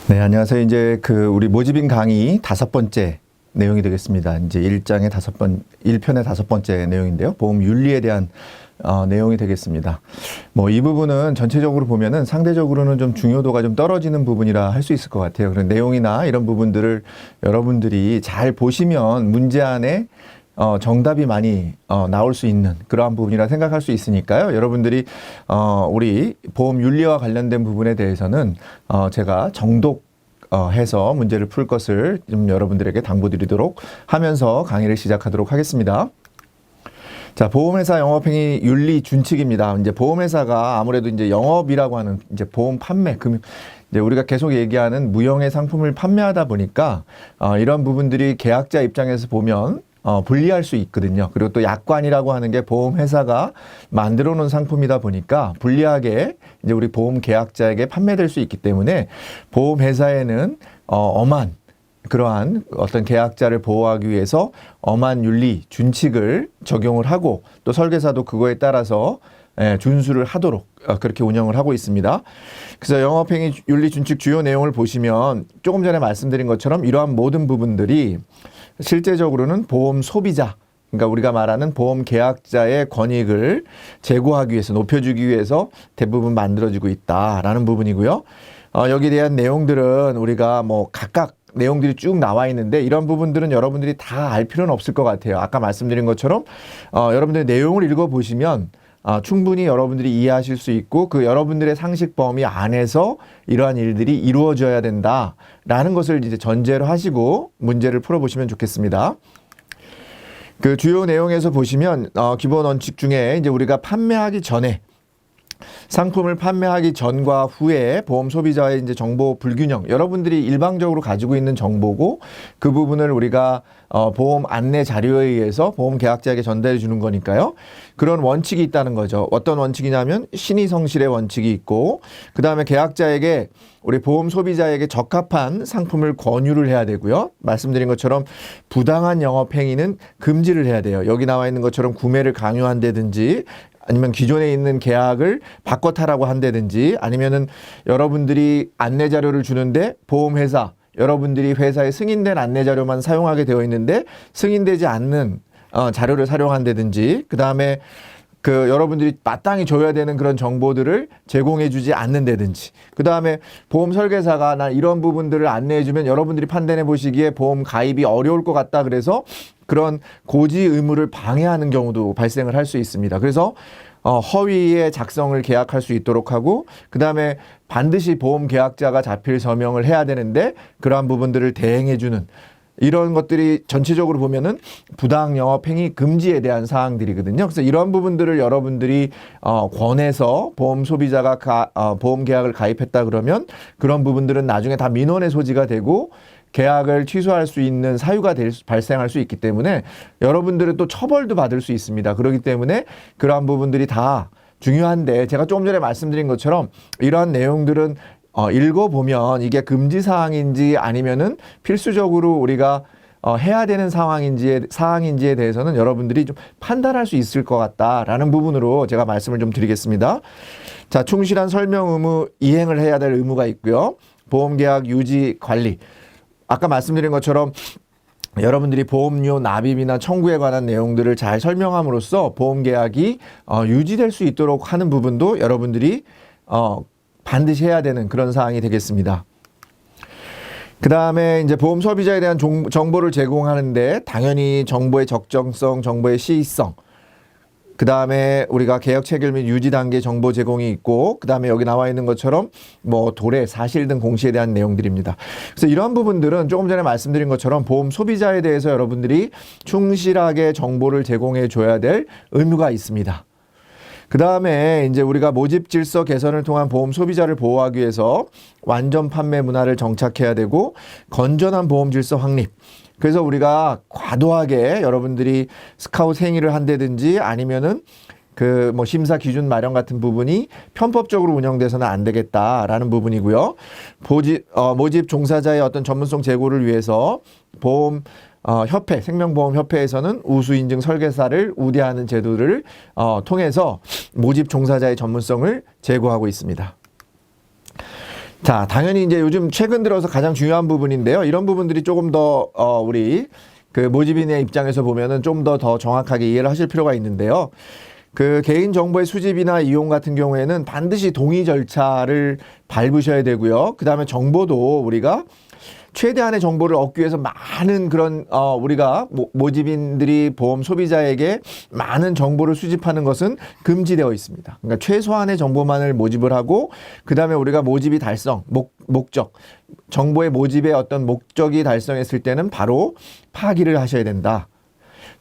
네, 안녕하세요. 이제 우리 모집인 강의 5번째 내용이 되겠습니다. 이제 1편의 5번째 내용인데요. 보험 윤리에 대한 내용이 되겠습니다. 이 부분은 전체적으로 보면은 상대적으로는 좀 중요도가 좀 떨어지는 부분이라 할 수 있을 것 같아요. 그런 내용이나 이런 부분들을 여러분들이 잘 보시면 문제 안에 정답이 많이 나올 수 있는 그러한 부분이라 생각할 수 있으니까요. 여러분들이 우리 보험 윤리와 관련된 부분에 대해서는 제가 해서 문제를 풀 것을 좀 여러분들에게 당부드리도록 하면서 강의를 시작하도록 하겠습니다. 자, 보험회사 영업행위 윤리 준칙입니다. 이제 보험회사가 아무래도 이제 영업이라고 하는 이제 보험 판매, 이제 우리가 계속 얘기하는 무형의 상품을 판매하다 보니까 이런 부분들이 계약자 입장에서 보면 불리할 수 있거든요. 그리고 또 약관이라고 하는 게 보험회사가 만들어 놓은 상품이다 보니까 불리하게 이제 우리 보험 계약자에게 판매될 수 있기 때문에 보험회사에는 엄한 그러한 어떤 계약자를 보호하기 위해서 엄한 윤리 준칙을 적용을 하고 또 설계사도 그거에 따라서 준수를 하도록 그렇게 운영을 하고 있습니다. 그래서 영업행위 윤리 준칙 주요 내용을 보시면 조금 전에 말씀드린 것처럼 이러한 모든 부분들이 실제적으로는 보험 소비자, 그러니까 우리가 말하는 보험 계약자의 권익을 제고하기 위해서, 높여주기 위해서 대부분 만들어지고 있다라는 부분이고요. 여기에 대한 내용들은 우리가 각각 내용들이 쭉 나와 있는데 이런 부분들은 여러분들이 다 알 필요는 없을 것 같아요. 아까 말씀드린 것처럼 여러분들의 내용을 읽어보시면 충분히 여러분들이 이해하실 수 있고 그 여러분들의 상식 범위 안에서 이러한 일들이 이루어져야 된다라는 것을 이제 전제로 하시고 문제를 풀어보시면 좋겠습니다. 그 주요 내용에서 보시면 기본 원칙 중에 이제 우리가 판매하기 전에 상품을 판매하기 전과 후에 보험 소비자의 이제 정보 불균형, 여러분들이 일방적으로 가지고 있는 정보고 그 부분을 우리가 보험 안내 자료에 의해서 보험 계약자에게 전달해 주는 거니까요. 그런 원칙이 있다는 거죠. 어떤 원칙이냐면 신의성실의 원칙이 있고 그 다음에 계약자에게 우리 보험 소비자에게 적합한 상품을 권유를 해야 되고요. 말씀드린 것처럼 부당한 영업행위는 금지를 해야 돼요. 여기 나와 있는 것처럼 구매를 강요한다든지 아니면 기존에 있는 계약을 바꿔 타라고 한다든지 아니면은 여러분들이 안내 자료를 주는데 보험회사, 여러분들이 회사에 승인된 안내 자료만 사용하게 되어 있는데 승인되지 않는 자료를 사용한다든지 그 다음에 여러분들이 마땅히 줘야 되는 그런 정보들을 제공해 주지 않는다든지 그 다음에 보험 설계사가 나 이런 부분들을 안내해 주면 여러분들이 판단해 보시기에 보험 가입이 어려울 것 같다 그래서 그런 고지 의무를 방해하는 경우도 발생을 할 수 있습니다. 그래서 허위의 작성을 계약할 수 있도록 하고 그 다음에 반드시 보험 계약자가 자필 서명을 해야 되는데 그러한 부분들을 대행해 주는 이런 것들이 전체적으로 보면은 부당 영업행위 금지에 대한 사항들이거든요. 그래서 이런 부분들을 여러분들이 권해서 보험 소비자가 보험 계약을 가입했다 그러면 그런 부분들은 나중에 다 민원의 소지가 되고 계약을 취소할 수 있는 사유가 발생할 수 있기 때문에 여러분들은 또 처벌도 받을 수 있습니다. 그렇기 때문에 그러한 부분들이 다 중요한데 제가 조금 전에 말씀드린 것처럼 이러한 내용들은 읽어보면 이게 금지사항인지 아니면은 필수적으로 우리가 해야 되는 사항인지에 대해서는 여러분들이 좀 판단할 수 있을 것 같다라는 부분으로 제가 말씀을 좀 드리겠습니다. 자, 충실한 설명 의무 이행을 해야 될 의무가 있고요. 보험계약 유지 관리. 아까 말씀드린 것처럼 여러분들이 보험료 납입이나 청구에 관한 내용들을 잘 설명함으로써 보험계약이 유지될 수 있도록 하는 부분도 여러분들이 반드시 해야 되는 그런 사항이 되겠습니다. 그 다음에 이제 보험 소비자에 대한 정보를 제공하는데 당연히 정보의 적정성, 정보의 시의성, 그 다음에 우리가 계약 체결 및 유지 단계 정보 제공이 있고 그 다음에 여기 나와 있는 것처럼 도래, 사실 등 공시에 대한 내용들입니다. 그래서 이러한 부분들은 조금 전에 말씀드린 것처럼 보험 소비자에 대해서 여러분들이 충실하게 정보를 제공해 줘야 될 의무가 있습니다. 그 다음에 이제 우리가 모집 질서 개선을 통한 보험 소비자를 보호하기 위해서 완전 판매 문화를 정착해야 되고 건전한 보험 질서 확립. 그래서 우리가 과도하게 여러분들이 스카우트 행위를 한다든지 아니면은 심사 기준 마련 같은 부분이 편법적으로 운영돼서는 안 되겠다라는 부분이고요. 모집 종사자의 어떤 전문성 제고를 위해서 보험 생명보험협회에서는 우수인증 설계사를 우대하는 제도를 통해서 모집 종사자의 전문성을 제고하고 있습니다. 자, 당연히 이제 요즘 최근 들어서 가장 중요한 부분인데요. 이런 부분들이 조금 더, 우리 그 모집인의 입장에서 보면은 좀 더 정확하게 이해를 하실 필요가 있는데요. 그 개인정보의 수집이나 이용 같은 경우에는 반드시 동의 절차를 밟으셔야 되고요. 그 다음에 정보도 우리가 최대한의 정보를 얻기 위해서 많은 그런 우리가 모집인들이 보험 소비자에게 많은 정보를 수집하는 것은 금지되어 있습니다. 그러니까 최소한의 정보만을 모집을 하고 그다음에 우리가 모집이 달성, 목적, 정보의 모집의 어떤 목적이 달성했을 때는 바로 파기를 하셔야 된다.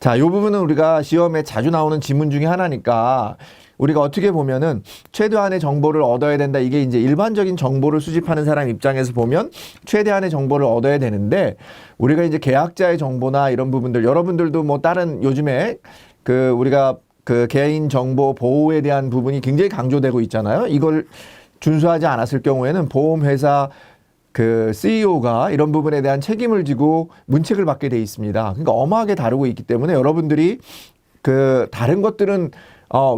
자, 이 부분은 우리가 시험에 자주 나오는 지문 중에 하나니까 우리가 어떻게 보면은 최대한의 정보를 얻어야 된다. 이게 이제 일반적인 정보를 수집하는 사람 입장에서 보면 최대한의 정보를 얻어야 되는데 우리가 이제 계약자의 정보나 이런 부분들 여러분들도 뭐 다른 요즘에 그 우리가 그 개인 정보 보호에 대한 부분이 굉장히 강조되고 있잖아요. 이걸 준수하지 않았을 경우에는 보험회사 그 CEO가 이런 부분에 대한 책임을 지고 문책을 받게 돼 있습니다. 그러니까 엄하게 다루고 있기 때문에 여러분들이 그 다른 것들은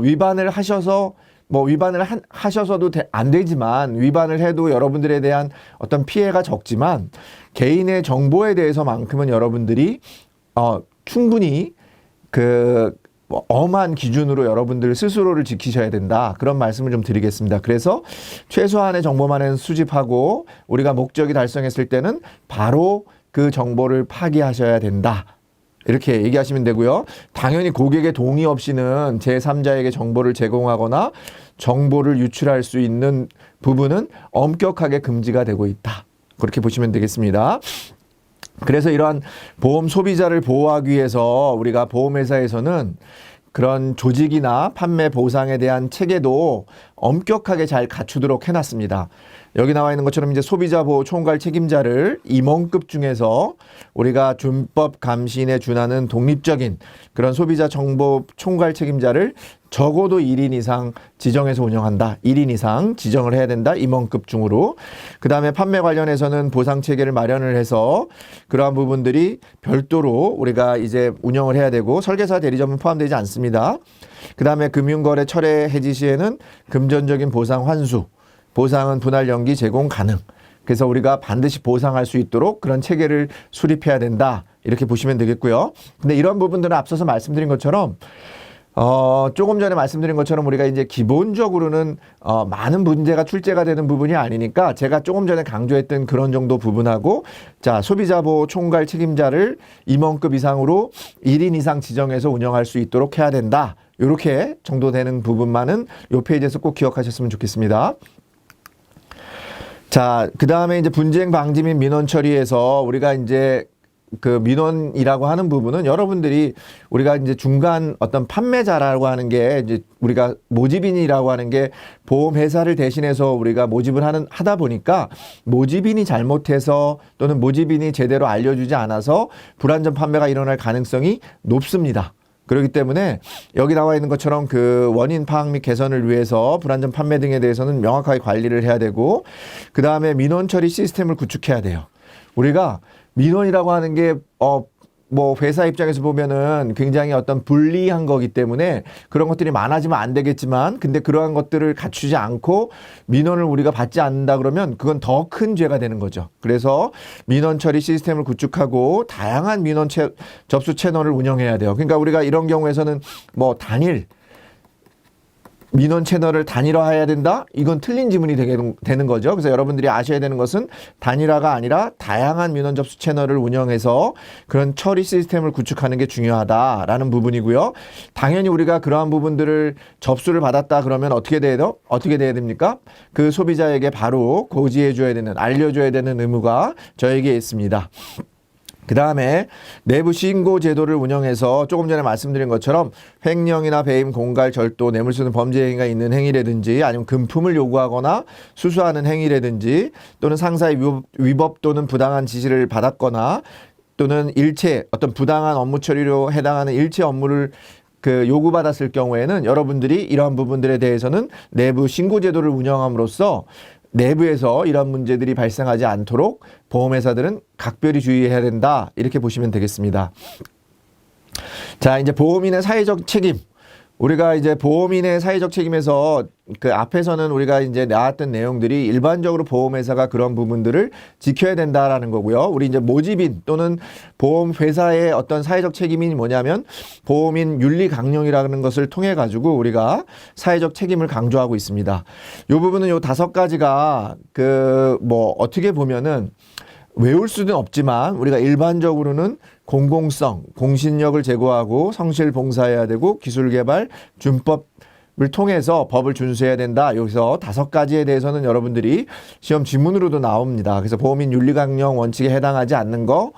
위반을 하셔서 위반을 하셔서도 안 되지만 위반을 해도 여러분들에 대한 어떤 피해가 적지만 개인의 정보에 대해서만큼은 여러분들이 충분히 그 엄한 기준으로 여러분들 스스로를 지키셔야 된다. 그런 말씀을 좀 드리겠습니다. 그래서 최소한의 정보만은 수집하고 우리가 목적이 달성했을 때는 바로 그 정보를 파기하셔야 된다. 이렇게 얘기하시면 되고요. 당연히 고객의 동의 없이는 제3자에게 정보를 제공하거나 정보를 유출할 수 있는 부분은 엄격하게 금지가 되고 있다. 그렇게 보시면 되겠습니다. 그래서 이러한 보험 소비자를 보호하기 위해서 우리가 보험회사에서는 그런 조직이나 판매 보상에 대한 체계도 엄격하게 잘 갖추도록 해놨습니다. 여기 나와 있는 것처럼 이제 소비자 보호 총괄 책임자를 임원급 중에서 우리가 준법 감시인에 준하는 독립적인 그런 소비자 정보 총괄 책임자를 적어도 1인 이상 지정해서 운영한다. 1인 이상 지정을 해야 된다. 임원급 중으로. 그 다음에 판매 관련해서는 보상 체계를 마련을 해서 그러한 부분들이 별도로 우리가 이제 운영을 해야 되고 설계사 대리점은 포함되지 않습니다. 그 다음에 금융거래 철회 해지 시에는 금전적인 보상 환수, 보상은 분할 연기 제공 가능. 그래서 우리가 반드시 보상할 수 있도록 그런 체계를 수립해야 된다. 이렇게 보시면 되겠고요. 근데 이런 부분들은 앞서서 말씀드린 것처럼 조금 전에 말씀드린 것처럼 우리가 이제 기본적으로는 많은 문제가 출제가 되는 부분이 아니니까 제가 조금 전에 강조했던 그런 정도 부분하고 자, 소비자 보호 총괄 책임자를 임원급 이상으로 1인 이상 지정해서 운영할 수 있도록 해야 된다. 이렇게 정도 되는 부분만은 이 페이지에서 꼭 기억하셨으면 좋겠습니다. 자, 그 다음에 이제 분쟁 방지 및 민원 처리에서 우리가 이제 그 민원이라고 하는 부분은 여러분들이 우리가 이제 중간 어떤 판매자라고 하는 게 이제 우리가 모집인이라고 하는 게 보험회사를 대신해서 우리가 모집을 하다 보니까 모집인이 잘못해서 또는 모집인이 제대로 알려주지 않아서 불안전 판매가 일어날 가능성이 높습니다. 그렇기 때문에 여기 나와 있는 것처럼 그 원인 파악 및 개선을 위해서 불안전 판매 등에 대해서는 명확하게 관리를 해야 되고 그 다음에 민원 처리 시스템을 구축해야 돼요. 우리가 민원이라고 하는 게 회사 입장에서 보면은 굉장히 어떤 불리한 거기 때문에 그런 것들이 많아지면 안 되겠지만 근데 그러한 것들을 갖추지 않고 민원을 우리가 받지 않는다 그러면 그건 더 큰 죄가 되는 거죠. 그래서 민원 처리 시스템을 구축하고 다양한 민원 접수 채널을 운영해야 돼요. 그러니까 우리가 이런 경우에서는 단일 민원 채널을 단일화해야 된다? 이건 틀린 지문이 되는 거죠. 그래서 여러분들이 아셔야 되는 것은 단일화가 아니라 다양한 민원 접수 채널을 운영해서 그런 처리 시스템을 구축하는 게 중요하다라는 부분이고요. 당연히 우리가 그러한 부분들을 접수를 받았다 그러면 어떻게 돼야 됩니까? 그 소비자에게 바로 고지해 줘야 되는, 알려줘야 되는 의무가 저에게 있습니다. 그 다음에 내부 신고 제도를 운영해서 조금 전에 말씀드린 것처럼 횡령이나 배임, 공갈, 절도, 뇌물수수 범죄 행위가 있는 행위라든지 아니면 금품을 요구하거나 수수하는 행위라든지 또는 상사의 위법 또는 부당한 지시를 받았거나 또는 일체 어떤 부당한 업무 처리로 해당하는 일체 업무를 요구받았을 경우에는 여러분들이 이러한 부분들에 대해서는 내부 신고 제도를 운영함으로써 내부에서 이런 문제들이 발생하지 않도록 보험회사들은 각별히 주의해야 된다. 이렇게 보시면 되겠습니다. 자, 이제 보험인의 사회적 책임. 우리가 이제 보험인의 사회적 책임에서 그 앞에서는 우리가 이제 나왔던 내용들이 일반적으로 보험회사가 그런 부분들을 지켜야 된다라는 거고요. 우리 이제 모집인 또는 보험회사의 어떤 사회적 책임이 뭐냐면 보험인 윤리 강령이라는 것을 통해 가지고 우리가 사회적 책임을 강조하고 있습니다. 이 부분은 요 5가지가 그 뭐 어떻게 보면은 외울 수는 없지만 우리가 일반적으로는 공공성, 공신력을 제고하고 성실 봉사해야 되고 기술 개발, 준법을 통해서 법을 준수해야 된다. 여기서 5가지에 대해서는 여러분들이 시험 지문으로도 나옵니다. 그래서 보험인 윤리강령 원칙에 해당하지 않는 거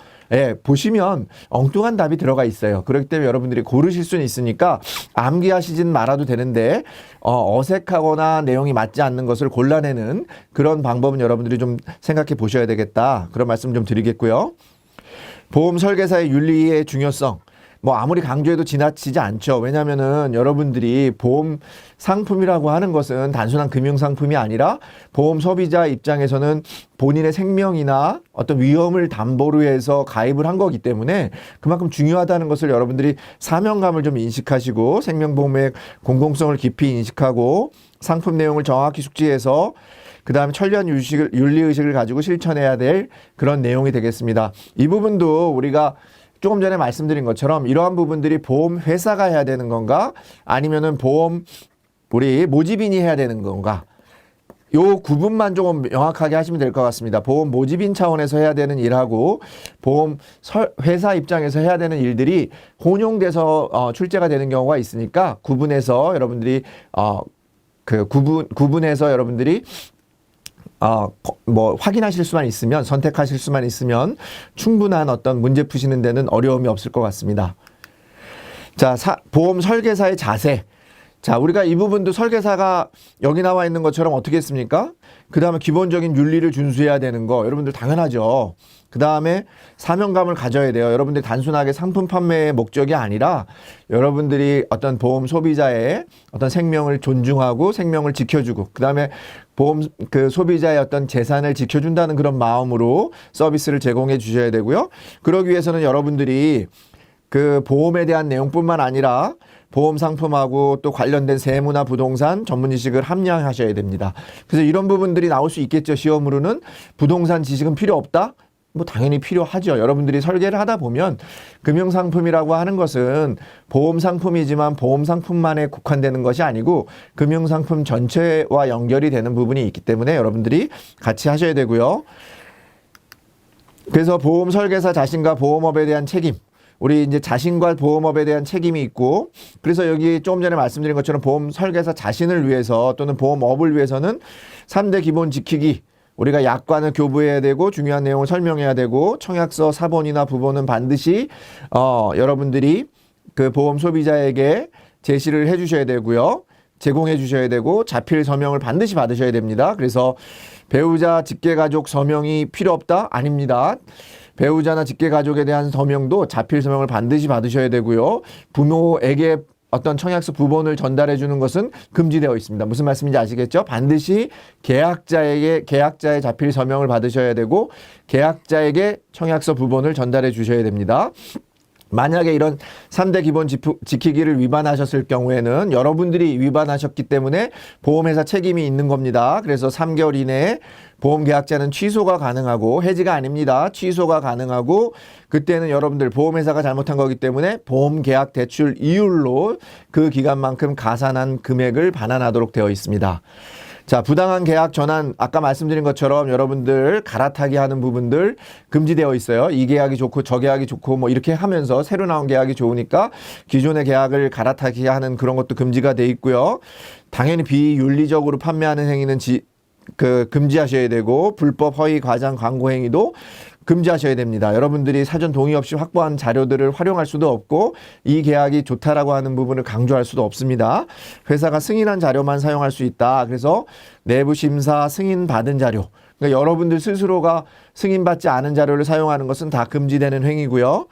보시면 엉뚱한 답이 들어가 있어요. 그렇기 때문에 여러분들이 고르실 수는 있으니까 암기하시진 말아도 되는데 어색하거나 내용이 맞지 않는 것을 골라내는 그런 방법은 여러분들이 좀 생각해 보셔야 되겠다. 그런 말씀 좀 드리겠고요. 보험 설계사의 윤리의 중요성. 뭐 아무리 강조해도 지나치지 않죠. 왜냐하면은 여러분들이 보험 상품이라고 하는 것은 단순한 금융 상품이 아니라 보험 소비자 입장에서는 본인의 생명이나 어떤 위험을 담보로 해서 가입을 한 거기 때문에 그만큼 중요하다는 것을 여러분들이 사명감을 좀 인식하시고 생명보험의 공공성을 깊이 인식하고 상품 내용을 정확히 숙지해서 그 다음에 천리안 윤리의식을 가지고 실천해야 될 그런 내용이 되겠습니다. 이 부분도 우리가 조금 전에 말씀드린 것처럼 이러한 부분들이 보험회사가 해야 되는 건가 아니면은 우리 모집인이 해야 되는 건가 요 구분만 조금 명확하게 하시면 될 것 같습니다. 보험 모집인 차원에서 해야 되는 일하고 보험 회사 입장에서 해야 되는 일들이 혼용돼서 출제가 되는 경우가 있으니까 구분해서 여러분들이 구분해서 여러분들이 뭐 확인하실 수만 있으면 선택하실 수만 있으면 충분한 어떤 문제 푸시는 데는 어려움이 없을 것 같습니다. 자, 보험 설계사의 자세. 자, 우리가 이 부분도 설계사가 여기 나와 있는 것처럼 어떻게 했습니까? 그 다음에 기본적인 윤리를 준수해야 되는 거 여러분들 당연하죠. 그 다음에 사명감을 가져야 돼요. 여러분들이 단순하게 상품 판매의 목적이 아니라 여러분들이 어떤 보험 소비자의 어떤 생명을 존중하고 생명을 지켜주고 그 다음에 보험 그 소비자의 어떤 재산을 지켜준다는 그런 마음으로 서비스를 제공해 주셔야 되고요. 그러기 위해서는 여러분들이 그 보험에 대한 내용뿐만 아니라 보험 상품하고 또 관련된 세무나 부동산 전문 지식을 함량하셔야 됩니다. 그래서 이런 부분들이 나올 수 있겠죠. 시험으로는 부동산 지식은 필요 없다? 뭐 당연히 필요하죠. 여러분들이 설계를 하다 보면 금융상품이라고 하는 것은 보험상품이지만 보험상품만에 국한되는 것이 아니고 금융상품 전체와 연결이 되는 부분이 있기 때문에 여러분들이 같이 하셔야 되고요. 그래서 보험 설계사 자신과 보험업에 대한 책임 우리 이제 자신과 보험업에 대한 책임이 있고 그래서 여기 조금 전에 말씀드린 것처럼 보험 설계사 자신을 위해서 또는 보험업을 위해서는 3대 기본 지키기 우리가 약관을 교부해야 되고 중요한 내용을 설명해야 되고 청약서 사본이나 부본은 반드시 여러분들이 그 보험 소비자에게 제시를 해 주셔야 되고요. 제공해 주셔야 되고 자필 서명을 반드시 받으셔야 됩니다. 그래서 배우자 직계가족 서명이 필요 없다? 아닙니다. 배우자나 직계가족에 대한 서명도 자필 서명을 반드시 받으셔야 되고요. 부모에게 어떤 청약서 부본을 전달해 주는 것은 금지되어 있습니다. 무슨 말씀인지 아시겠죠? 반드시 계약자의 자필 서명을 받으셔야 되고 계약자에게 청약서 부본을 전달해 주셔야 됩니다. 만약에 이런 3대 기본 지키기를 위반하셨을 경우에는 여러분들이 위반하셨기 때문에 보험회사 책임이 있는 겁니다. 그래서 3개월 이내에 보험계약자는 취소가 가능하고 해지가 아닙니다. 취소가 가능하고 그때는 여러분들 보험회사가 잘못한 거기 때문에 보험계약 대출 이율로 그 기간만큼 가산한 금액을 반환하도록 되어 있습니다. 자, 부당한 계약 전환 아까 말씀드린 것처럼 여러분들 갈아타기 하는 부분들 금지되어 있어요. 이 계약이 좋고 저 계약이 좋고 뭐 이렇게 하면서 새로 나온 계약이 좋으니까 기존의 계약을 갈아타기 하는 그런 것도 금지가 돼 있고요. 당연히 비윤리적으로 판매하는 행위는 금지하셔야 되고 불법 허위 과장 광고 행위도 금지하셔야 됩니다. 여러분들이 사전 동의 없이 확보한 자료들을 활용할 수도 없고 이 계약이 좋다라고 하는 부분을 강조할 수도 없습니다. 회사가 승인한 자료만 사용할 수 있다. 그래서 내부 심사 승인 받은 자료 그러니까 여러분들 스스로가 승인받지 않은 자료를 사용하는 것은 다 금지되는 행위고요.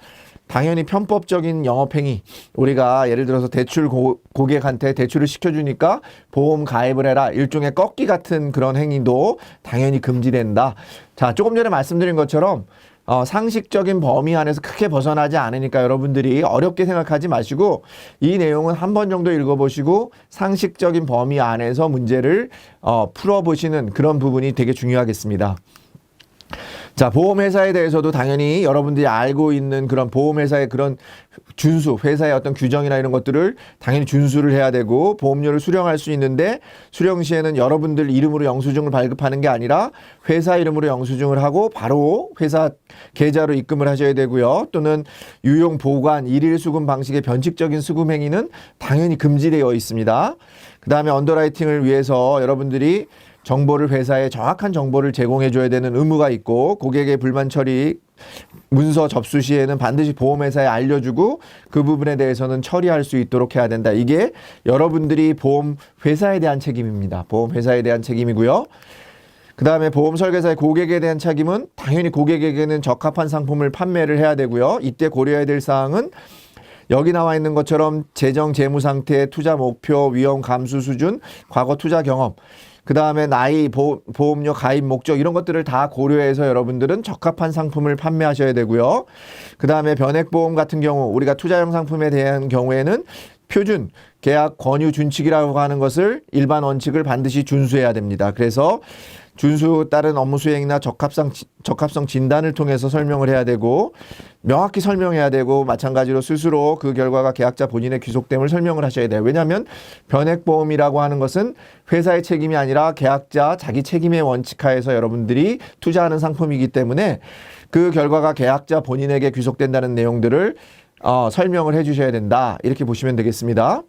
당연히 편법적인 영업행위 우리가 예를 들어서 대출 고객한테 대출을 시켜주니까 보험 가입을 해라 일종의 꺾기 같은 그런 행위도 당연히 금지된다. 자, 조금 전에 말씀드린 것처럼 상식적인 범위 안에서 크게 벗어나지 않으니까 여러분들이 어렵게 생각하지 마시고 이 내용은 한 번 정도 읽어보시고 상식적인 범위 안에서 문제를 풀어보시는 그런 부분이 되게 중요하겠습니다. 자, 보험회사에 대해서도 당연히 여러분들이 알고 있는 그런 보험회사의 그런 준수, 회사의 어떤 규정이나 이런 것들을 당연히 준수를 해야 되고 보험료를 수령할 수 있는데 수령 시에는 여러분들 이름으로 영수증을 발급하는 게 아니라 회사 이름으로 영수증을 하고 바로 회사 계좌로 입금을 하셔야 되고요. 또는 유용 보관, 일일 수금 방식의 변칙적인 수금 행위는 당연히 금지되어 있습니다. 그 다음에 언더라이팅을 위해서 여러분들이 정보를 회사에 정확한 정보를 제공해 줘야 되는 의무가 있고 고객의 불만 처리 문서 접수 시에는 반드시 보험회사에 알려주고 그 부분에 대해서는 처리할 수 있도록 해야 된다. 이게 여러분들이 보험회사에 대한 책임입니다. 보험회사에 대한 책임이고요. 그 다음에 보험 설계사의 고객에 대한 책임은 당연히 고객에게는 적합한 상품을 판매를 해야 되고요. 이때 고려해야 될 사항은 여기 나와 있는 것처럼 재정 재무 상태, 투자 목표, 위험 감수 수준, 과거 투자 경험, 그 다음에 나이, 보험료 가입 목적 이런 것들을 다 고려해서 여러분들은 적합한 상품을 판매하셔야 되고요. 그 다음에 변액보험 같은 경우 우리가 투자형 상품에 대한 경우에는 표준, 계약, 권유, 준칙이라고 하는 것을 일반 원칙을 반드시 준수해야 됩니다. 그래서 준수 따른 업무 수행이나 적합성 진단을 통해서 설명을 해야 되고 명확히 설명해야 되고 마찬가지로 스스로 그 결과가 계약자 본인의 귀속됨을 설명을 하셔야 돼요. 왜냐하면 변액보험이라고 하는 것은 회사의 책임이 아니라 계약자 자기 책임의 원칙 하에서 여러분들이 투자하는 상품이기 때문에 그 결과가 계약자 본인에게 귀속된다는 내용들을 설명을 해 주셔야 된다. 이렇게 보시면 되겠습니다.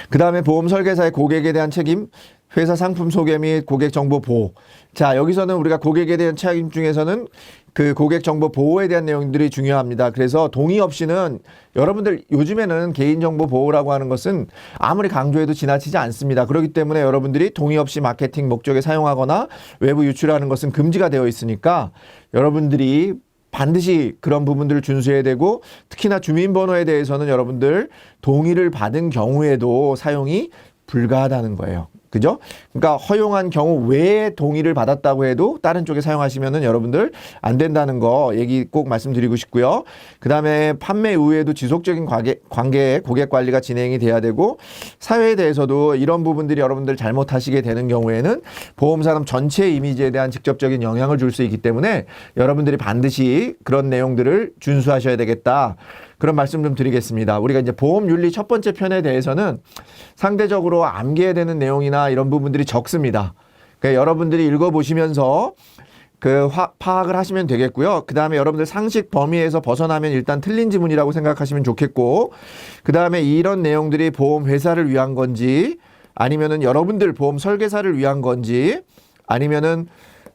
그 다음에 보험 설계사의 고객에 대한 책임, 회사 상품 소개 및 고객 정보 보호. 자, 여기서는 우리가 고객에 대한 책임 중에서는 그 고객 정보 보호에 대한 내용들이 중요합니다. 그래서 동의 없이는 여러분들 요즘에는 개인정보 보호라고 하는 것은 아무리 강조해도 지나치지 않습니다. 그렇기 때문에 여러분들이 동의 없이 마케팅 목적에 사용하거나 외부 유출하는 것은 금지가 되어 있으니까 여러분들이 반드시 그런 부분들을 준수해야 되고 특히나 주민번호에 대해서는 여러분들 동의를 받은 경우에도 사용이 불가하다는 거예요. 그죠? 그러니까 허용한 경우 외에 동의를 받았다고 해도 다른 쪽에 사용하시면은 여러분들 안 된다는 거 얘기 꼭 말씀드리고 싶고요. 그 다음에 판매 이후에도 지속적인 관계에 고객 관리가 진행이 돼야 되고 사회에 대해서도 이런 부분들이 여러분들 잘못하시게 되는 경우에는 보험사람 전체 이미지에 대한 직접적인 영향을 줄 수 있기 때문에 여러분들이 반드시 그런 내용들을 준수하셔야 되겠다. 그런 말씀 좀 드리겠습니다. 우리가 이제 보험윤리 첫 번째 편에 대해서는 상대적으로 암기해야 되는 내용이나 이런 부분들이 적습니다. 그러니까 여러분들이 읽어보시면서 파악을 하시면 되겠고요. 그 다음에 여러분들 상식 범위에서 벗어나면 일단 틀린 지문이라고 생각하시면 좋겠고, 그 다음에 이런 내용들이 보험회사를 위한 건지, 아니면은 여러분들 보험 설계사를 위한 건지, 아니면은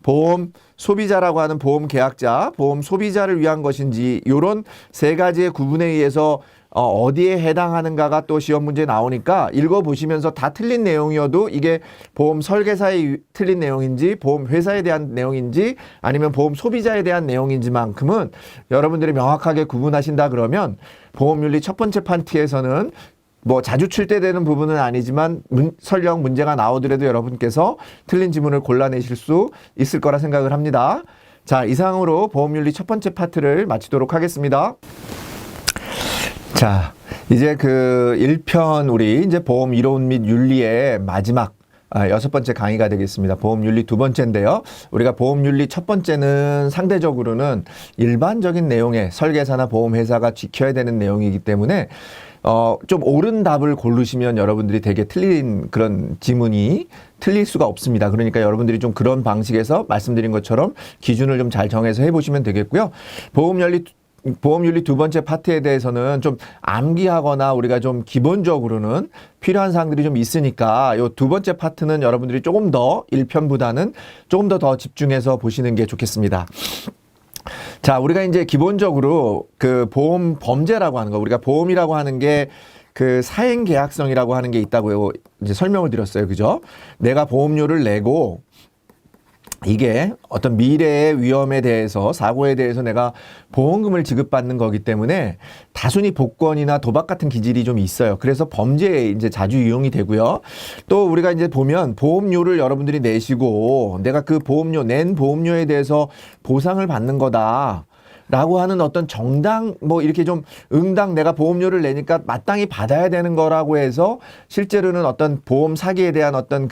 보험 소비자라고 하는 보험 계약자, 보험 소비자를 위한 것인지 이런 세 가지의 구분에 의해서 어디에 해당하는가가 또 시험 문제에 나오니까 읽어보시면서 다 틀린 내용이어도 이게 보험 설계사에 틀린 내용인지 보험 회사에 대한 내용인지 아니면 보험 소비자에 대한 내용인지만큼은 여러분들이 명확하게 구분하신다 그러면 보험윤리 첫 번째 판티에서는 뭐 자주 출제되는 부분은 아니지만 설령 문제가 나오더라도 여러분께서 틀린 지문을 골라내실 수 있을 거라 생각을 합니다. 자, 이상으로 보험윤리 첫 번째 파트를 마치도록 하겠습니다. 자, 이제 그 1편 우리 이제 보험 이론 및 윤리의 마지막 6번째 강의가 되겠습니다. 보험윤리 두 번째인데요. 우리가 보험윤리 첫 번째는 상대적으로는 일반적인 내용의 설계사나 보험회사가 지켜야 되는 내용이기 때문에 좀 옳은 답을 고르시면 여러분들이 되게 틀린 그런 지문이 틀릴 수가 없습니다. 그러니까 여러분들이 좀 그런 방식에서 말씀드린 것처럼 기준을 좀 잘 정해서 해보시면 되겠고요. 보험윤리 두 번째 파트에 대해서는 좀 암기하거나 우리가 좀 기본적으로는 필요한 사항들이 좀 있으니까 요 두 번째 파트는 여러분들이 조금 더 1편보다는 조금 더 집중해서 보시는 게 좋겠습니다. 자, 우리가 이제 기본적으로 그 보험 범죄라고 하는 거, 우리가 보험이라고 하는 게 그 사행 계약성이라고 하는 게 있다고 이제 설명을 드렸어요. 그죠? 내가 보험료를 내고 이게 어떤 미래의 위험에 대해서, 사고에 대해서 내가 보험금을 지급받는 거기 때문에 다순히 복권이나 도박 같은 기질이 좀 있어요. 그래서 범죄에 이제 자주 이용이 되고요. 또 우리가 이제 보면 보험료를 여러분들이 내시고 내가 그 보험료, 낸 보험료에 대해서 보상을 받는 거다 라고 하는 어떤 정당, 뭐 이렇게 좀 응당 내가 보험료를 내니까 마땅히 받아야 되는 거라고 해서 실제로는 어떤 보험 사기에 대한 어떤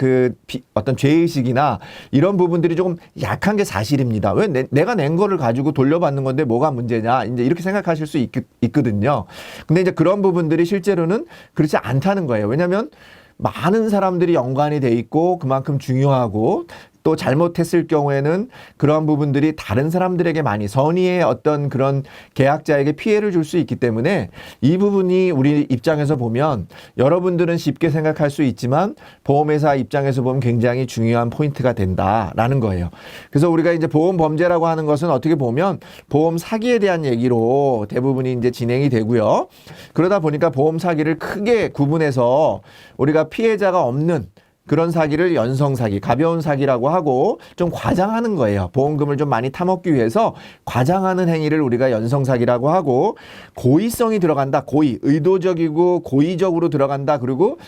어떤 죄의식이나 이런 부분들이 조금 약한 게 사실입니다. 왜 내가 낸 거를 가지고 돌려받는 건데 뭐가 문제냐, 이제 이렇게 생각하실 수 있거든요. 근데 이제 그런 부분들이 실제로는 그렇지 않다는 거예요. 왜냐하면 많은 사람들이 연관이 돼 있고 그만큼 중요하고, 또 잘못했을 경우에는 그러한 부분들이 다른 사람들에게 많이 선의의 어떤 그런 계약자에게 피해를 줄 수 있기 때문에 이 부분이 우리 입장에서 보면 여러분들은 쉽게 생각할 수 있지만 보험회사 입장에서 보면 굉장히 중요한 포인트가 된다라는 거예요. 그래서 우리가 이제 보험 범죄라고 하는 것은 어떻게 보면 보험 사기에 대한 얘기로 대부분이 이제 진행이 되고요. 그러다 보니까 보험 사기를 크게 구분해서 우리가 피해자가 없는 그런 사기를 연성사기, 가벼운 사기라고 하고 좀 과장하는 거예요. 보험금을 좀 많이 타먹기 위해서 과장하는 행위를 우리가 연성사기라고 하고, 고의성이 들어간다. 고의, 의도적이고 고의적으로 들어간다. 그리고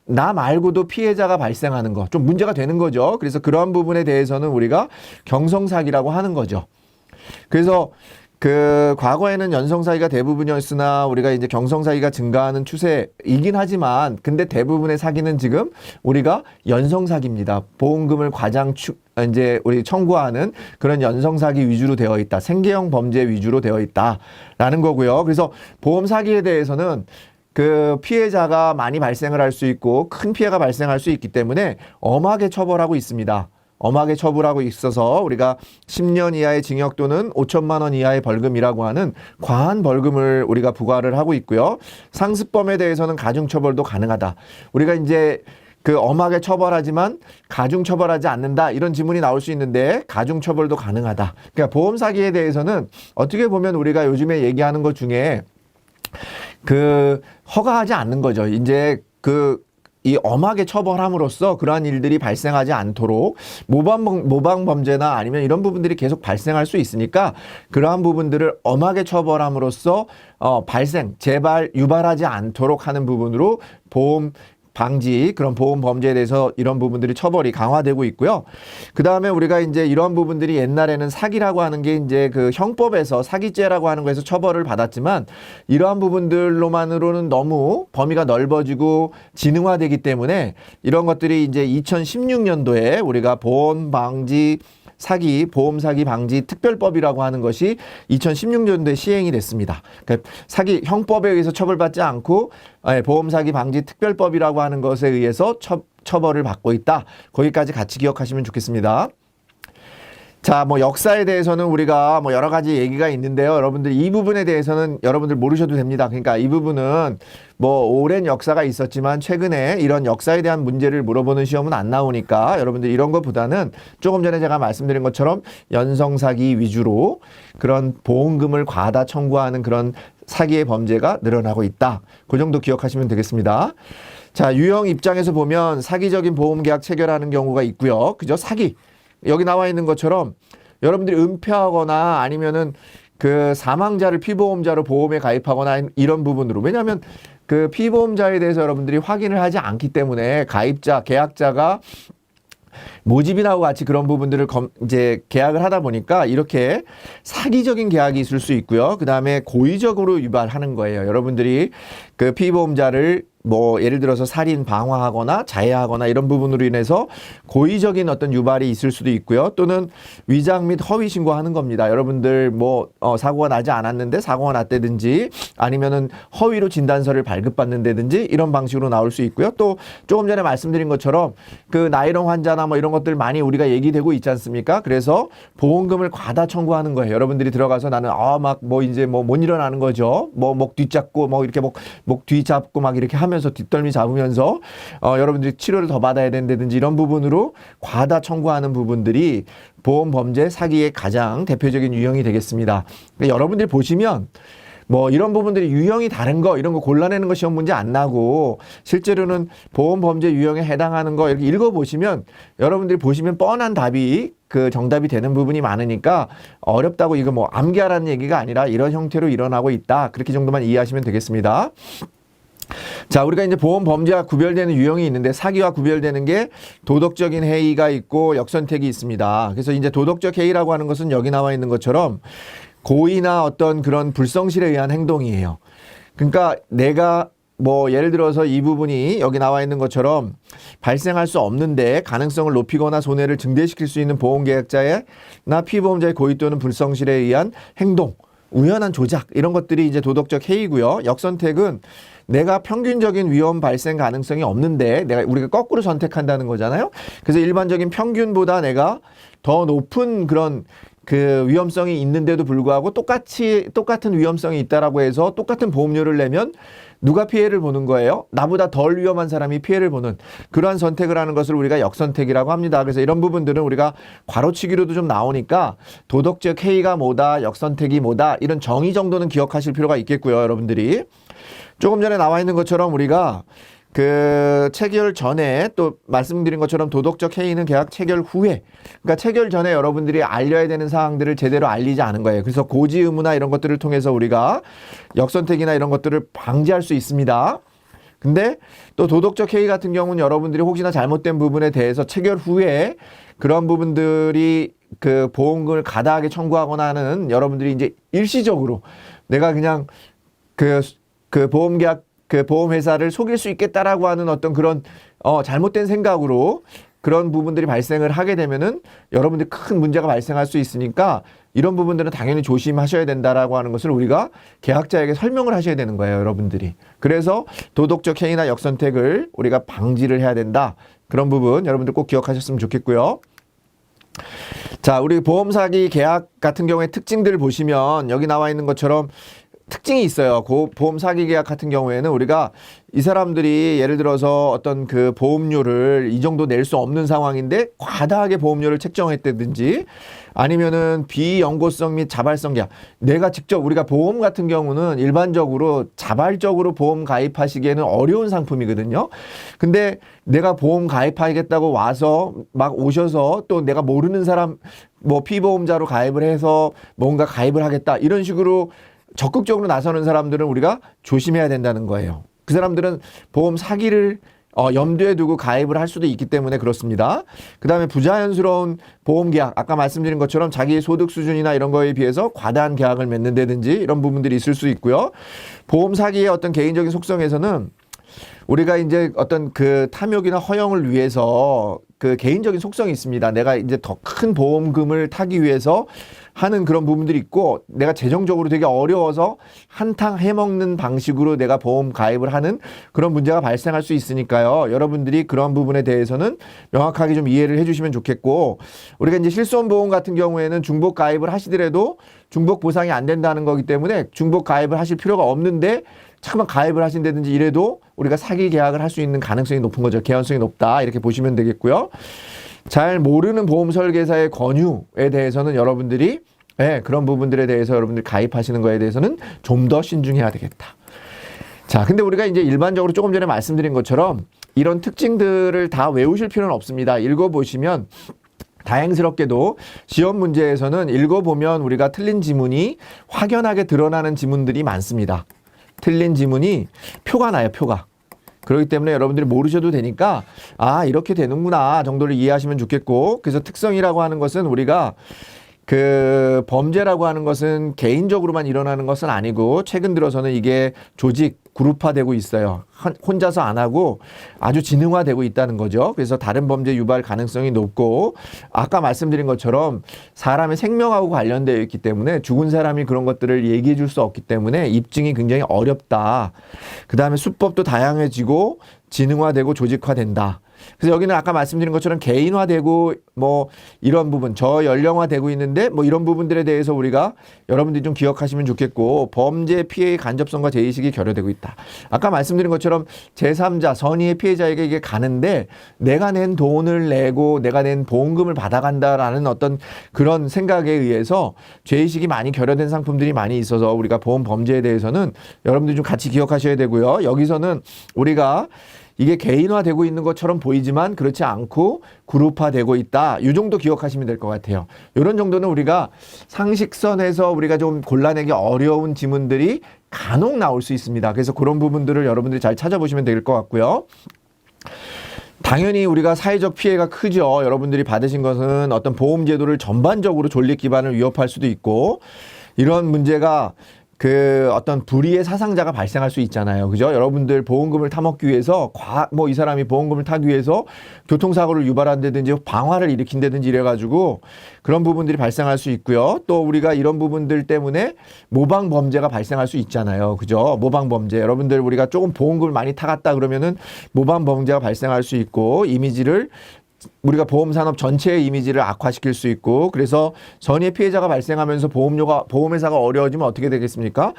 나 말고도 피해자가 발생하는 거, 좀 문제가 되는 거죠. 그래서 그러한 부분에 대해서는 우리가 경성사기라고 하는 거죠. 그래서 과거에는 연성사기가 대부분이었으나 우리가 이제 경성사기가 증가하는 추세이긴 하지만, 근데 대부분의 사기는 지금 우리가 연성사기입니다. 보험금을 이제 우리 청구하는 그런 연성사기 위주로 되어 있다. 생계형 범죄 위주로 되어 있다라는 거고요. 그래서 보험 사기에 대해서는 피해자가 많이 발생을 할 수 있고 큰 피해가 발생할 수 있기 때문에 엄하게 처벌하고 있습니다. 엄하게 처벌하고 있어서 우리가 10년 이하의 징역 또는 5천만 원 이하의 벌금이라고 하는 과한 벌금을 우리가 부과를 하고 있고요. 상습범에 대해서는 가중처벌도 가능하다. 우리가 이제 엄하게 처벌하지만 가중처벌하지 않는다, 이런 지문이 나올 수 있는데 가중처벌도 가능하다. 그러니까 보험 사기에 대해서는 어떻게 보면 우리가 요즘에 얘기하는 것 중에 허가하지 않는 거죠. 이제 이 엄하게 처벌함으로써 그러한 일들이 발생하지 않도록 모방 범죄나 아니면 이런 부분들이 계속 발생할 수 있으니까 그러한 부분들을 엄하게 처벌함으로써 유발하지 않도록 하는 부분으로 보험 방지, 그런 보험 범죄에 대해서 이런 부분들이 처벌이 강화되고 있고요. 그 다음에 우리가 이제 이런 부분들이 옛날에는 사기라고 하는 게 이제 형법에서 사기죄라고 하는 거에서 처벌을 받았지만, 이러한 부분들로만으로는 너무 범위가 넓어지고 지능화되기 때문에 이런 것들이 이제 2016년도에 우리가 보험 사기 방지 특별법이라고 하는 것이 2016년도에 시행이 됐습니다. 그러니까 사기 형법에 의해서 처벌받지 않고 보험 사기 방지 특별법이라고 하는 것에 의해서 처벌을 받고 있다. 거기까지 같이 기억하시면 좋겠습니다. 자, 역사에 대해서는 우리가 여러 가지 얘기가 있는데요. 여러분들 이 부분에 대해서는 여러분들 모르셔도 됩니다. 그러니까 이 부분은 오랜 역사가 있었지만 최근에 이런 역사에 대한 문제를 물어보는 시험은 안 나오니까 여러분들 이런 것보다는 조금 전에 제가 말씀드린 것처럼 연성사기 위주로 그런 보험금을 과다 청구하는 그런 사기의 범죄가 늘어나고 있다. 그 정도 기억하시면 되겠습니다. 자, 유형 입장에서 보면 사기적인 보험계약 체결하는 경우가 있고요. 그죠? 사기. 여기 나와 있는 것처럼 여러분들이 은폐하거나 아니면은 사망자를 피보험자로 보험에 가입하거나 이런 부분으로, 왜냐하면 피보험자에 대해서 여러분들이 확인을 하지 않기 때문에 계약자가 모집인하고 같이 그런 부분들을 이제 계약을 하다 보니까 이렇게 사기적인 계약이 있을 수 있고요. 그 다음에 고의적으로 유발하는 거예요. 여러분들이 피보험자를 예를 들어서 살인, 방화하거나 자해하거나 이런 부분으로 인해서 고의적인 어떤 유발이 있을 수도 있고요. 또는 위장 및 허위 신고하는 겁니다. 여러분들 사고가 나지 않았는데 사고가 났다든지 아니면은 허위로 진단서를 발급받는다든지 이런 방식으로 나올 수 있고요. 또 조금 전에 말씀드린 것처럼 나이론 환자나 이런 것들 많이 우리가 얘기되고 있지 않습니까? 그래서 보험금을 과다 청구하는 거예요. 여러분들이 들어가서 나는 이제 못 일어나는 거죠. 목 뒤잡고 이렇게 목 뒤잡고 이렇게 하면서 뒷덜미 잡으면서 여러분들이 치료를 더 받아야 된다든지 이런 부분으로 과다 청구하는 부분들이 보험 범죄 사기의 가장 대표적인 유형이 되겠습니다. 여러분들이 보시면 뭐 이런 부분들이 유형이 다른 거 이런 거 골라내는 거 시험 문제 안 나고 실제로는 보험 범죄 유형에 해당하는 거 이렇게 읽어보시면 여러분들이 보시면 뻔한 답이 그 정답이 되는 부분이 많으니까 어렵다고 이거 뭐 암기하라는 얘기가 아니라 이런 형태로 일어나고 있다. 그렇게 정도만 이해하시면 되겠습니다. 자, 우리가 이제 보험 범죄와 구별되는 유형이 있는데 사기와 구별되는 게 도덕적인 해이가 있고 역선택이 있습니다. 그래서 이제 도덕적 해이라고 하는 것은 여기 나와 있는 것처럼 고의나 어떤 그런 불성실에 의한 행동이에요. 그러니까 내가 뭐 예를 들어서 이 부분이 여기 나와 있는 것처럼 발생할 수 없는데 가능성을 높이거나 손해를 증대시킬 수 있는 보험계약자나 피보험자의 고의 또는 불성실에 의한 행동, 우연한 조작 이런 것들이 이제 도덕적 해이고요. 역선택은 내가 평균적인 위험 발생 가능성이 없는데 우리가 거꾸로 선택한다는 거잖아요. 그래서 일반적인 평균보다 내가 더 높은 그런 그 위험성이 있는데도 불구하고 똑같은 위험성이 있다라고 해서 똑같은 보험료를 내면 누가 피해를 보는 거예요? 나보다 덜 위험한 사람이 피해를 보는 그러한 선택을 하는 것을 우리가 역선택이라고 합니다. 그래서 이런 부분들은 우리가 괄호치기로도 좀 나오니까 도덕적 해이가 뭐다, 역선택이 뭐다 이런 정의 정도는 기억하실 필요가 있겠고요. 여러분들이. 조금 전에 나와 있는 것처럼 우리가 그 체결 전에 또 말씀드린 것처럼 도덕적 해이는 계약 체결 후에 그러니까 체결 전에 여러분들이 알려야 되는 사항들을 제대로 알리지 않은 거예요. 그래서 고지 의무나 이런 것들을 통해서 우리가 역선택이나 이런 것들을 방지할 수 있습니다. 근데 또 도덕적 해이 같은 경우는 여러분들이 혹시나 잘못된 부분에 대해서 체결 후에 그런 부분들이 그 보험금을 가다하게 청구하거나 하는 여러분들이 이제 일시적으로 내가 그냥 그 보험회사를 속일 수 있겠다라고 하는 어떤 그런 잘못된 생각으로 그런 부분들이 발생을 하게 되면은 여러분들 큰 문제가 발생할 수 있으니까 이런 부분들은 당연히 조심하셔야 된다라고 하는 것을 우리가 계약자에게 설명을 하셔야 되는 거예요, 여러분들이. 그래서 도덕적 해이나 역선택을 우리가 방지를 해야 된다. 그런 부분 여러분들 꼭 기억하셨으면 좋겠고요. 자, 우리 보험 사기 계약 같은 경우에 특징들을 보시면 여기 나와 있는 것처럼 특징이 있어요. 보험 사기 계약 같은 경우에는 우리가 이 사람들이 예를 들어서 어떤 그 보험료를 이 정도 낼 수 없는 상황인데 과다하게 보험료를 책정했다든지 아니면은 비연고성 및 자발성 계약. 내가 직접 우리가 보험 같은 경우는 일반적으로 자발적으로 보험 가입하시기에는 어려운 상품이거든요. 근데 내가 보험 가입하겠다고 와서 막 오셔서 또 내가 모르는 사람 뭐 피보험자로 가입을 해서 뭔가 가입을 하겠다 이런 식으로 적극적으로 나서는 사람들은 우리가 조심해야 된다는 거예요. 그 사람들은 보험 사기를 염두에 두고 가입을 할 수도 있기 때문에 그렇습니다. 그 다음에 부자연스러운 보험 계약, 아까 말씀드린 것처럼 자기의 소득 수준이나 이런 거에 비해서 과다한 계약을 맺는다든지 이런 부분들이 있을 수 있고요. 보험 사기의 어떤 개인적인 속성에서는 우리가 이제 어떤 그 탐욕이나 허영을 위해서 그 개인적인 속성이 있습니다. 내가 이제 더 큰 보험금을 타기 위해서 하는 그런 부분들이 있고 내가 재정적으로 되게 어려워서 한탕 해먹는 방식으로 내가 보험 가입을 하는 그런 문제가 발생할 수 있으니까요. 여러분들이 그런 부분에 대해서는 명확하게 좀 이해를 해주시면 좋겠고 우리가 이제 실손보험 같은 경우에는 중복 가입을 하시더라도 중복 보상이 안 된다는 거기 때문에 중복 가입을 하실 필요가 없는데 잠깐만 가입을 하신다든지 이래도 우리가 사기 계약을 할 수 있는 가능성이 높은 거죠. 개연성이 높다 이렇게 보시면 되겠고요. 잘 모르는 보험 설계사의 권유에 대해서는 여러분들이 그런 부분들에 대해서 여러분들이 가입하시는 거에 대해서는 좀 더 신중해야 되겠다. 자, 근데 우리가 이제 일반적으로 조금 전에 말씀드린 것처럼 이런 특징들을 다 외우실 필요는 없습니다. 읽어보시면 다행스럽게도 시험 문제에서는 읽어보면 우리가 틀린 지문이 확연하게 드러나는 지문들이 많습니다. 틀린 지문이 표가 나요, 표가. 그렇기 때문에 여러분들이 모르셔도 되니까 이렇게 되는구나 정도를 이해하시면 좋겠고 그래서 특성이라고 하는 것은 우리가 그 범죄라고 하는 것은 개인적으로만 일어나는 것은 아니고 최근 들어서는 이게 조직 그룹화되고 있어요. 혼자서 안 하고 아주 지능화되고 있다는 거죠. 그래서 다른 범죄 유발 가능성이 높고 아까 말씀드린 것처럼 사람의 생명하고 관련되어 있기 때문에 죽은 사람이 그런 것들을 얘기해 줄 수 없기 때문에 입증이 굉장히 어렵다. 그 다음에 수법도 다양해지고 지능화되고 조직화된다. 그래서 여기는 아까 말씀드린 것처럼 개인화되고 뭐 이런 부분, 저연령화되고 있는데 뭐 이런 부분들에 대해서 우리가 여러분들이 좀 기억하시면 좋겠고, 범죄 피해의 간접성과 제의식이 결여되고 있다. 아까 말씀드린 것처럼 제3자, 선의의 피해자에게 이게 가는데 내가 낸 돈을 내고 내가 낸 보험금을 받아간다라는 어떤 그런 생각에 의해서 죄의식이 많이 결여된 상품들이 많이 있어서 우리가 보험 범죄에 대해서는 여러분들이 좀 같이 기억하셔야 되고요. 여기서는 우리가 이게 개인화되고 있는 것처럼 보이지만 그렇지 않고 그룹화되고 있다. 이 정도 기억하시면 될 것 같아요. 이런 정도는 우리가 상식선에서 우리가 좀 골라내기 어려운 지문들이 간혹 나올 수 있습니다. 그래서 그런 부분들을 여러분들이 잘 찾아보시면 될 것 같고요. 당연히 우리가 사회적 피해가 크죠. 여러분들이 받으신 것은 어떤 보험제도를 전반적으로 존립 기반을 위협할 수도 있고, 이런 문제가 그 어떤 불의의 사상자가 발생할 수 있잖아요. 그죠? 여러분들 보험금을 타먹기 위해서 뭐 이 사람이 보험금을 타기 위해서 교통사고를 유발한다든지 방화를 일으킨다든지 이래가지고 그런 부분들이 발생할 수 있고요. 또 우리가 이런 부분들 때문에 모방 범죄가 발생할 수 있잖아요. 그죠? 모방 범죄. 여러분들 우리가 조금 보험금을 많이 타갔다 그러면은 모방 범죄가 발생할 수 있고, 이미지를 우리가 보험산업 전체의 이미지를 악화시킬 수 있고, 그래서 선의의 피해자가 발생하면서 보험회사가 어려워지면 어떻게 되겠습니까?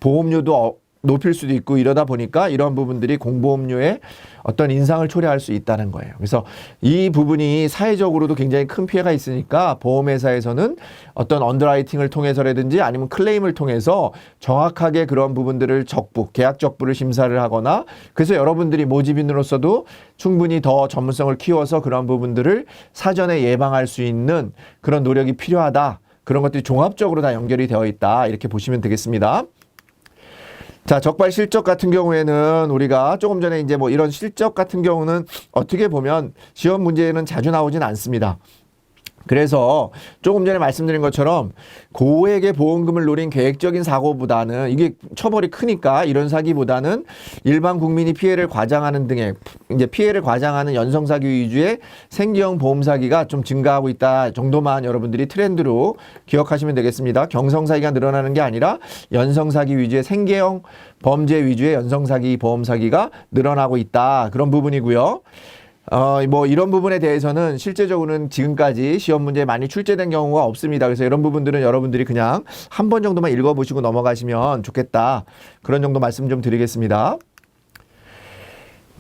보험료도 높일 수도 있고, 이러다 보니까 이런 부분들이 공보험료에 어떤 인상을 초래할 수 있다는 거예요. 그래서 이 부분이 사회적으로도 굉장히 큰 피해가 있으니까 보험회사에서는 어떤 언더라이팅을 통해서라든지 아니면 클레임을 통해서 정확하게 그런 부분들을 계약 적부를 심사를 하거나, 그래서 여러분들이 모집인으로서도 충분히 더 전문성을 키워서 그런 부분들을 사전에 예방할 수 있는 그런 노력이 필요하다. 그런 것들이 종합적으로 다 연결이 되어 있다. 이렇게 보시면 되겠습니다. 자, 적발 실적 같은 경우에는 우리가 조금 전에 이제 뭐 이런 실적 같은 경우는 어떻게 보면 시험 문제에는 자주 나오진 않습니다. 그래서 조금 전에 말씀드린 것처럼 고액의 보험금을 노린 계획적인 사고보다는, 이게 처벌이 크니까 이런 사기보다는 일반 국민이 피해를 과장하는 등의 이제 피해를 과장하는 연성사기 위주의 생계형 보험 사기가 좀 증가하고 있다 정도만 여러분들이 트렌드로 기억하시면 되겠습니다. 경성사기가 늘어나는 게 아니라 연성사기 위주의 생계형 범죄 위주의 연성사기 보험 사기가 늘어나고 있다. 그런 부분이고요. 뭐 이런 부분에 대해서는 실제적으로는 지금까지 시험 문제에 많이 출제된 경우가 없습니다. 그래서 이런 부분들은 여러분들이 그냥 한 번 정도만 읽어보시고 넘어가시면 좋겠다. 그런 정도 말씀 좀 드리겠습니다.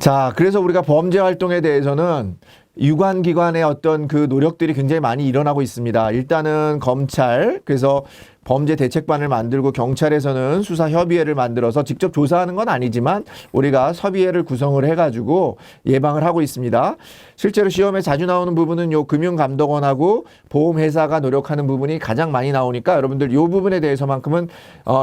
자, 그래서 우리가 범죄 활동에 대해서는 유관기관의 어떤 그 노력들이 굉장히 많이 일어나고 있습니다. 일단은 검찰, 그래서 범죄 대책반을 만들고 경찰에서는 수사협의회를 만들어서 직접 조사하는 건 아니지만 우리가 협의회를 구성을 해가지고 예방을 하고 있습니다. 실제로 시험에 자주 나오는 부분은 요 금융감독원하고 보험회사가 노력하는 부분이 가장 많이 나오니까 여러분들 요 부분에 대해서만큼은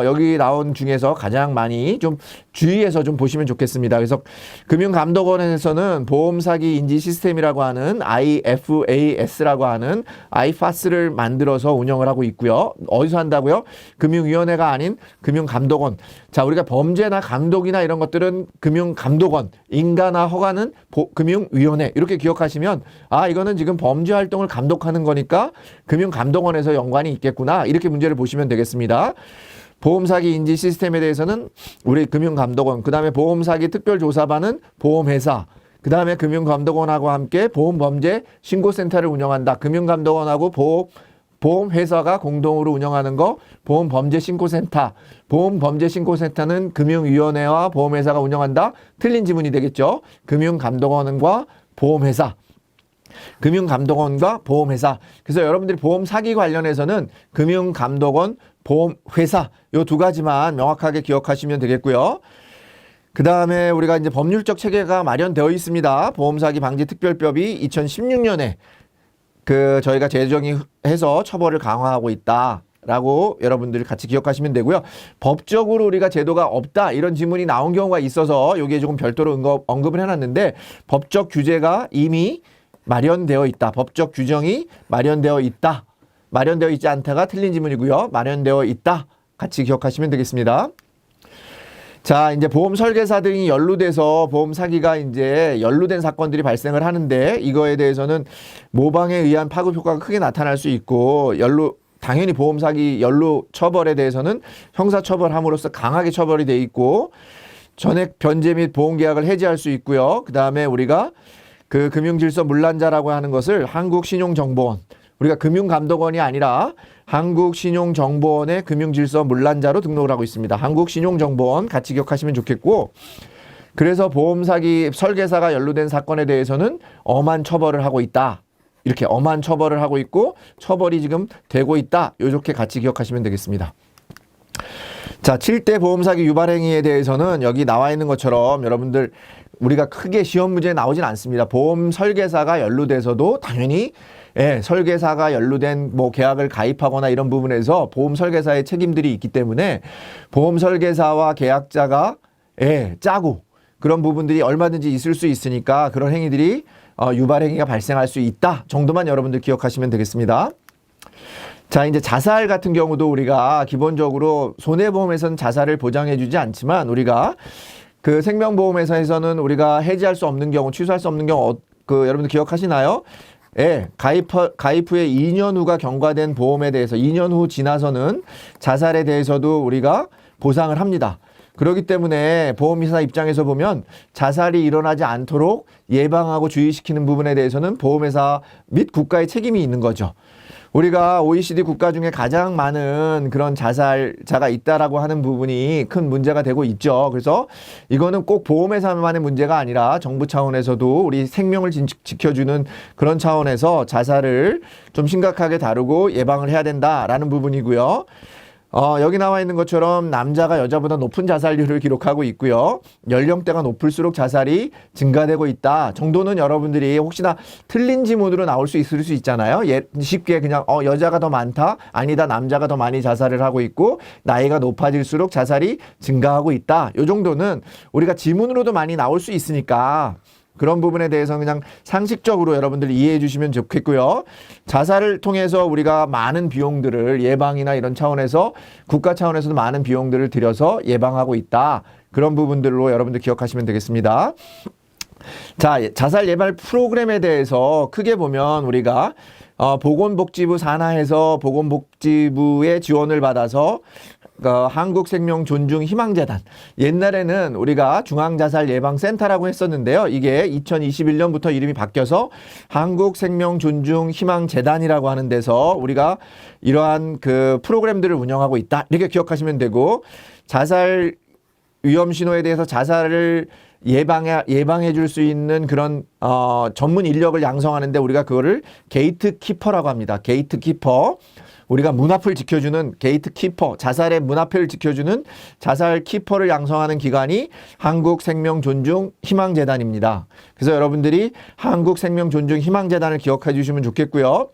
여기 나온 중에서 가장 많이 좀 주의해서 좀 보시면 좋겠습니다. 그래서 금융감독원에서는 보험사기 인지 시스템이라고 하는 IFAS라고 하는 IFAS를 만들어서 운영을 하고 있고요. 어디서 한다고요? 금융위원회가 아닌 금융감독원. 자, 우리가 범죄나 감독이나 이런 것들은 금융감독원, 인가나 허가는 금융위원회, 이렇게 기억하시면 이거는 지금 범죄 활동을 감독하는 거니까 금융감독원에서 연관이 있겠구나, 이렇게 문제를 보시면 되겠습니다. 보험사기 인지 시스템에 대해서는 우리 금융감독원, 그 다음에 보험사기 특별조사반은 보험회사, 그 다음에 금융감독원하고 함께 보험범죄 신고센터를 운영한다. 금융감독원하고 보험회사가 공동으로 운영하는 거 보험범죄신고센터. 보험범죄신고센터는 금융위원회와 보험회사가 운영한다. 틀린 지문이 되겠죠. 금융감독원과 보험회사. 금융감독원과 보험회사. 그래서 여러분들이 보험사기 관련해서는 금융감독원, 보험회사 요 두 가지만 명확하게 기억하시면 되겠고요. 그 다음에 우리가 이제 법률적 체계가 마련되어 있습니다. 보험사기 방지특별법이 2016년에 저희가 재정의해서 처벌을 강화하고 있다라고 여러분들이 같이 기억하시면 되고요. 법적으로 우리가 제도가 없다, 이런 지문이 나온 경우가 있어서 여기에 조금 별도로 언급을 해놨는데, 법적 규제가 이미 마련되어 있다. 법적 규정이 마련되어 있다. 마련되어 있지 않다가 틀린 지문이고요. 마련되어 있다. 같이 기억하시면 되겠습니다. 자, 이제 보험 설계사 등이 연루돼서 보험 사기가 이제 연루된 사건들이 발생을 하는데, 이거에 대해서는 모방에 의한 파급 효과가 크게 나타날 수 있고, 당연히 보험 사기 연루 처벌에 대해서는 형사 처벌함으로써 강하게 처벌이 돼 있고, 전액 변제 및 보험 계약을 해지할 수 있고요. 그 다음에 우리가 그 금융질서 문란자라고 하는 것을 한국신용정보원, 우리가 금융감독원이 아니라 한국신용정보원의 금융질서 문란자로 등록을 하고 있습니다. 한국신용정보원 같이 기억하시면 좋겠고, 그래서 보험사기 설계사가 연루된 사건에 대해서는 엄한 처벌을 하고 있다. 이렇게 엄한 처벌을 하고 있고 처벌이 지금 되고 있다. 이렇게 같이 기억하시면 되겠습니다. 자, 7대 보험사기 유발행위에 대해서는 여기 나와 있는 것처럼 여러분들 우리가 크게 시험 문제에 나오진 않습니다. 보험 설계사가 연루돼서도 당연히 설계사가 연루된 뭐 계약을 가입하거나 이런 부분에서 보험 설계사의 책임들이 있기 때문에 보험 설계사와 계약자가 짜고 그런 부분들이 얼마든지 있을 수 있으니까 그런 행위들이 유발행위가 발생할 수 있다 정도만 여러분들 기억하시면 되겠습니다. 자, 이제 자살 같은 경우도 우리가 기본적으로 손해보험에서는 자살을 보장해주지 않지만 우리가 그 생명보험회사에서는 우리가 해지할 수 없는 경우, 취소할 수 없는 경우, 여러분들 기억하시나요? 가입 후에 2년 후가 경과된 보험에 대해서 2년 후 지나서는 자살에 대해서도 우리가 보상을 합니다. 그렇기 때문에 보험회사 입장에서 보면 자살이 일어나지 않도록 예방하고 주의시키는 부분에 대해서는 보험회사 및 국가의 책임이 있는 거죠. 우리가 OECD 국가 중에 가장 많은 그런 자살자가 있다라고 하는 부분이 큰 문제가 되고 있죠. 그래서 이거는 꼭 보험회사만의 문제가 아니라 정부 차원에서도 우리 생명을 지켜주는 그런 차원에서 자살을 좀 심각하게 다루고 예방을 해야 된다라는 부분이고요. 여기 나와 있는 것처럼 남자가 여자보다 높은 자살률을 기록하고 있고요. 연령대가 높을수록 자살이 증가되고 있다 정도는 여러분들이 혹시나 틀린 지문으로 나올 수 있을 수 있잖아요. 쉽게 그냥 여자가 더 많다, 아니다, 남자가 더 많이 자살을 하고 있고 나이가 높아질수록 자살이 증가하고 있다. 이 정도는 우리가 지문으로도 많이 나올 수 있으니까 그런 부분에 대해서 그냥 상식적으로 여러분들 이해해 주시면 좋겠고요. 자살을 통해서 우리가 많은 비용들을 예방이나 이런 차원에서 국가 차원에서도 많은 비용들을 들여서 예방하고 있다. 그런 부분들로 여러분들 기억하시면 되겠습니다. 자, 자살 예방 프로그램에 대해서 크게 보면 우리가 보건복지부 산하에서 보건복지부의 지원을 받아서 한국생명존중희망재단, 옛날에는 우리가 중앙자살예방센터라고 했었는데요. 이게 2021년부터 이름이 바뀌어서 한국생명존중희망재단이라고 하는 데서 우리가 이러한 그 프로그램들을 운영하고 있다. 이렇게 기억하시면 되고, 자살 위험 신호에 대해서 자살을 예방해 줄 수 있는 그런 전문 인력을 양성하는데 우리가 그거를 게이트키퍼라고 합니다. 게이트키퍼. 우리가 문 앞을 지켜주는 게이트키퍼, 자살의 문 앞을 지켜주는 자살 키퍼를 양성하는 기관이 한국생명존중희망재단입니다. 그래서 여러분들이 한국생명존중희망재단을 기억해 주시면 좋겠고요.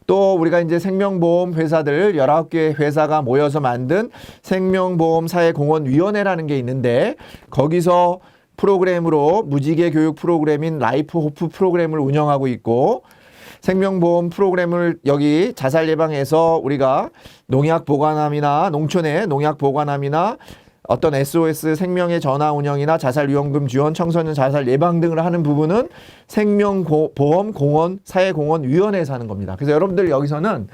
또 우리가 이제 생명보험 회사들 19개 회사가 모여서 만든 생명보험사회공헌위원회라는 게 있는데 거기서 프로그램으로 무지개 교육 프로그램인 라이프 호프 프로그램을 운영하고 있고, 생명보험 프로그램을 여기 자살 예방에서 우리가 농약 보관함이나 농촌의 농약 보관함이나 어떤 SOS 생명의 전화 운영이나 자살 위험금 지원, 청소년 자살 예방 등을 하는 부분은 생명보험 공헌 사회공헌위원회에서 하는 겁니다. 그래서 여러분들 여기서는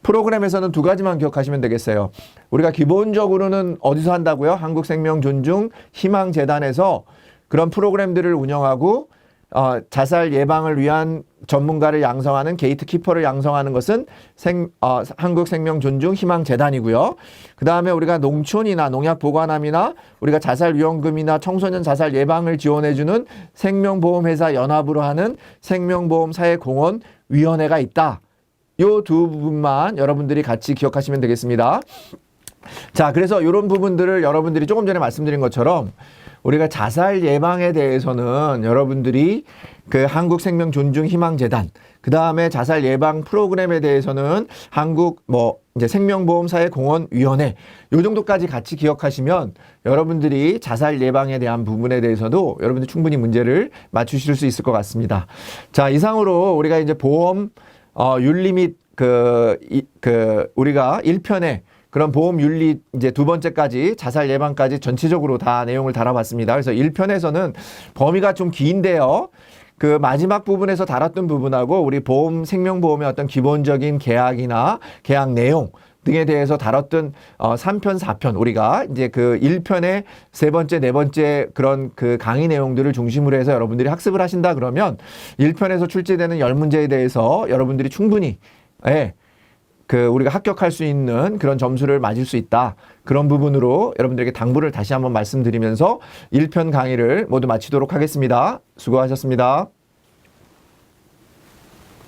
프로그램에서는 두 가지만 기억하시면 되겠어요. 우리가 기본적으로는 어디서 한다고요? 한국생명존중희망재단에서 그런 프로그램들을 운영하고 자살 예방을 위한 전문가를 양성하는 게이트키퍼를 양성하는 것은 한국생명존중희망재단이고요. 그 다음에 우리가 농촌이나 농약보관함이나 우리가 자살위험금이나 청소년 자살 예방을 지원해주는 생명보험회사 연합으로 하는 생명보험사회공헌위원회가 있다. 이 두 부분만 여러분들이 같이 기억하시면 되겠습니다. 자, 그래서 이런 부분들을 여러분들이 조금 전에 말씀드린 것처럼 우리가 자살 예방에 대해서는 여러분들이 그 한국생명존중희망재단, 그 다음에 자살 예방 프로그램에 대해서는 이제 생명보험사회공헌위원회, 요 정도까지 같이 기억하시면 여러분들이 자살 예방에 대한 부분에 대해서도 여러분들 충분히 문제를 맞추실 수 있을 것 같습니다. 자, 이상으로 우리가 이제 보험 윤리 및 우리가 1편에 그런 보험 윤리 이제 두 번째까지 자살 예방까지 전체적으로 다 내용을 다뤄봤습니다. 그래서 1편에서는 범위가 좀 긴데요. 그 마지막 부분에서 다뤘던 부분하고 우리 생명보험의 어떤 기본적인 계약이나 계약 내용, 등에 대해서 다뤘던 3편, 4편 우리가 이제 그 1편의 세 번째, 네 번째 그런 그 강의 내용들을 중심으로 해서 여러분들이 학습을 하신다 그러면 1편에서 출제되는 10문제에 대해서 여러분들이 충분히 우리가 합격할 수 있는 그런 점수를 맞을 수 있다. 그런 부분으로 여러분들에게 당부를 다시 한번 말씀드리면서 1편 강의를 모두 마치도록 하겠습니다. 수고하셨습니다.